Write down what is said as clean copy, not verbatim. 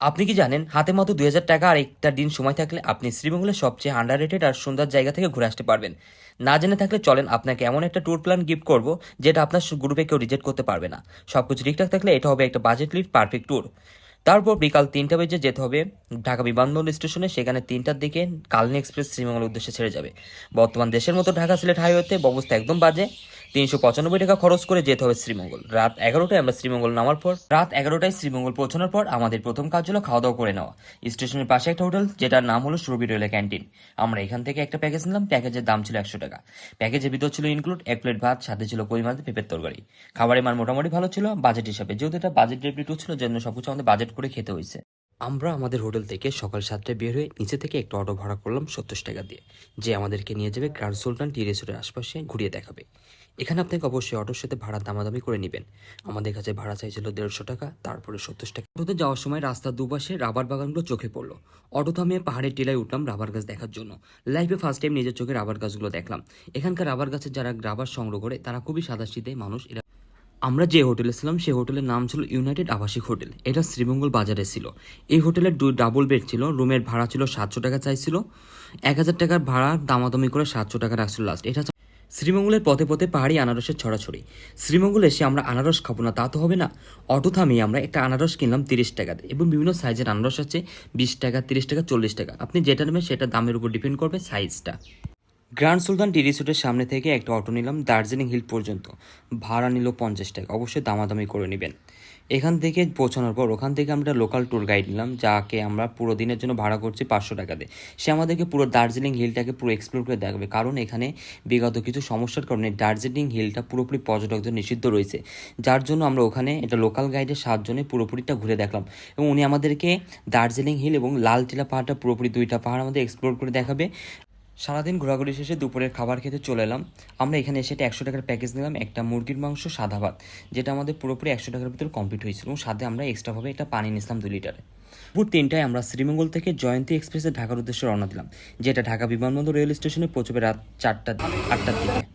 আপনি কি জানেন হাতে মাত্র ২,০০০ টাকা আর একটা দিন সময় থাকলে আপনি শ্রীমঙ্গলের সবচেয়ে আন্ডাররেটেড আর সুন্দর জায়গা থেকে ঘুরে আসতে পারবেন। না জেনে থাকলে চলেন আপনাকে এমন একটা ট্যুর প্ল্যান গিফট করব যেটা আপনার গ্রুপে কেউ রিজেক্ট করতে পারবে না। সবকিছু ঠিকঠাক থাকলে এটা হবে একটা বাজেট লিভ পারফেক্ট ট্যুর। তারপর বিকাল ৩টা বেজে যেতে হবে ঢাকা বিমানবন্দর স্টেশনে। সেখানে ৩টার দিকে কালনী এক্সপ্রেস শ্রীমঙ্গলের উদ্দেশ্যে ছেড়ে যাবে। বর্তমান দেশের মতো ঢাকা সিলেট হাইওয়েতে অবস্থা একদম বাজে। ৩৯৫ টাকা খরচ করে যেতে হবে শ্রীমঙ্গল। রাত ১১টায় আমরা শ্রীমঙ্গল নামার পর রাত ১১টায় শ্রীমঙ্গল পৌঁছানোর পর আমাদের প্রথম কাজ হলো খাওয়া দাওয়া করে নেওয়া। স্টেশনের পাশে একটা হোটেল যেটার নাম হলো সুরভি রয়েল ক্যান্টিন। আমরা এখান থেকে একটা প্যাকেজ নিলাম। প্যাকেজের দাম ছিল ১০০ টাকা। প্যাকেজের ভিতর ছিল ইনক্লুড ১ প্লেট ভাত, সাথে ছিল কই মাছ দিয়ে পেঁপের তরকারি। খাবারের মান মোটামুটি ভালো ছিল বাজেট হিসাবে, যেহেতু এটা বাজেট ডেবিট ছিল জন্য সবকিছু আমাদের বাজেট করে খেতে হয়েছে। আমরা আমাদের হোটেল থেকে সকাল ৭টায় বের হয়ে নিচে থেকে একটা অটো ভাড়া করলাম ৭০ টাকা দিয়ে, যে আমাদেরকে নিয়ে যাবে গ্র্যান্ড সুলতান টি রিসোর্টের আশপাশে ঘুরিয়ে দেখাবে। এখানে আপনাকে অবশ্যই অটোর সাথে ভাড়া দামাদামি করে নেবেন। আমাদের কাছে ভাড়া চাইছিল ১৫০ টাকা, তারপরে ৭০ টাকা। অটোতে যাওয়ার সময় রাস্তার দুপাশে রাবার বাগানগুলো চোখে পড়লো। অটো থামিয়ে পাহাড়ের টিলায় উঠলাম রাবার গাছ দেখার জন্য। লাইফে ফার্স্ট টাইম নিজের চোখে রাবার গাছগুলো দেখলাম। এখানকার রাবার গাছের যারা রাবার সংগ্রহ করে তারা খুবই সাদাসিধে মানুষ। আমরা যে হোটেলে ছিলাম সেই হোটেলের নাম ছিল ইউনাইটেড আবাসিক হোটেল। এটা শ্রীমঙ্গল বাজারে ছিল। এই হোটেলের ডাবল বেড ছিল। রুমের ভাড়া ছিল ৭০০ টাকা চাইছিল। ১,০০০ টাকার ভাড়া দামাদামি করে ৭০০ টাকা রাখছিল লাস্ট। এটা শ্রীমঙ্গলের পথে পথে পাহাড়ি আনারসের ছড়াছড়ি। শ্রীমঙ্গলে এসে আমরা আনারস খাবো না তা তো হবে না। অটো থামিয়ে আমরা একটা আনারস কিনলাম ৩০ টাকাতে, এবং বিভিন্ন সাইজের আনারস আছে, ২০ টাকা, ৩০ টাকা, ৪০ টাকা। আপনি যেটা নেবেন সেটা দামের উপর ডিপেন্ড করবে সাইজটা। গ্র্যান্ড সুলতান টি রিসোর্টের সামনে থেকে একটা অটো নিলাম দার্জিলিং হিল পর্যন্ত। ভাড়া নিল ৫০ টাকা। অবশ্যই দামাদামি করে নেবেন। এখান থেকে পৌঁছানোর পর ওখান থেকে আমরা লোকাল ট্যুর গাইড নিলাম, যাকে আমরা পুরো দিনের জন্য ভাড়া করছি ৫০০ টাকাতে। সে আমাদেরকে পুরো দার্জিলিং হিলটাকে পুরো এক্সপ্লোর করে দেখাবে, কারণ এখানে বিগত কিছু সমস্যার কারণে দার্জিলিং হিলটা পুরোপুরি পর্যটকদের নিষিদ্ধ রয়েছে। যার জন্য আমরা ওখানে এটা লোকাল গাইডের সাহায্যে পুরোপুরিটা ঘুরে দেখলাম, এবং উনি আমাদেরকে দার্জিলিং হিল এবং লাল টিলা পাহাড়টা পুরোপুরি দুইটা পাহাড় আমাদের এক্সপ্লোর করে দেখাবে। সারাদিন ঘোরাঘুরি শেষে দুপুরের খাবার খেতে চলে এলাম। আমরা এখানে এসে একটা ১০০ টাকার প্যাকেজ নিলাম, একটা মুরগির মাংস, সাদা ভাত, যেটা আমাদের পুরোপুরি ১০০ টাকার ভিতরে কমপ্লিট হয়েছিল, এবং সাথে আমরা এক্সট্রাভাবে একটা পানি নিয়েছিলাম ২ লিটারে। দুপুর ৩টায় আমরা শ্রীমঙ্গল থেকে জয়ন্তী এক্সপ্রেসে ঢাকার উদ্দেশ্যে রওনা দিলাম, যেটা ঢাকা বিমানবন্দর রেল স্টেশনে পৌঁছবে রাত ৪টা ৮টার দিকে।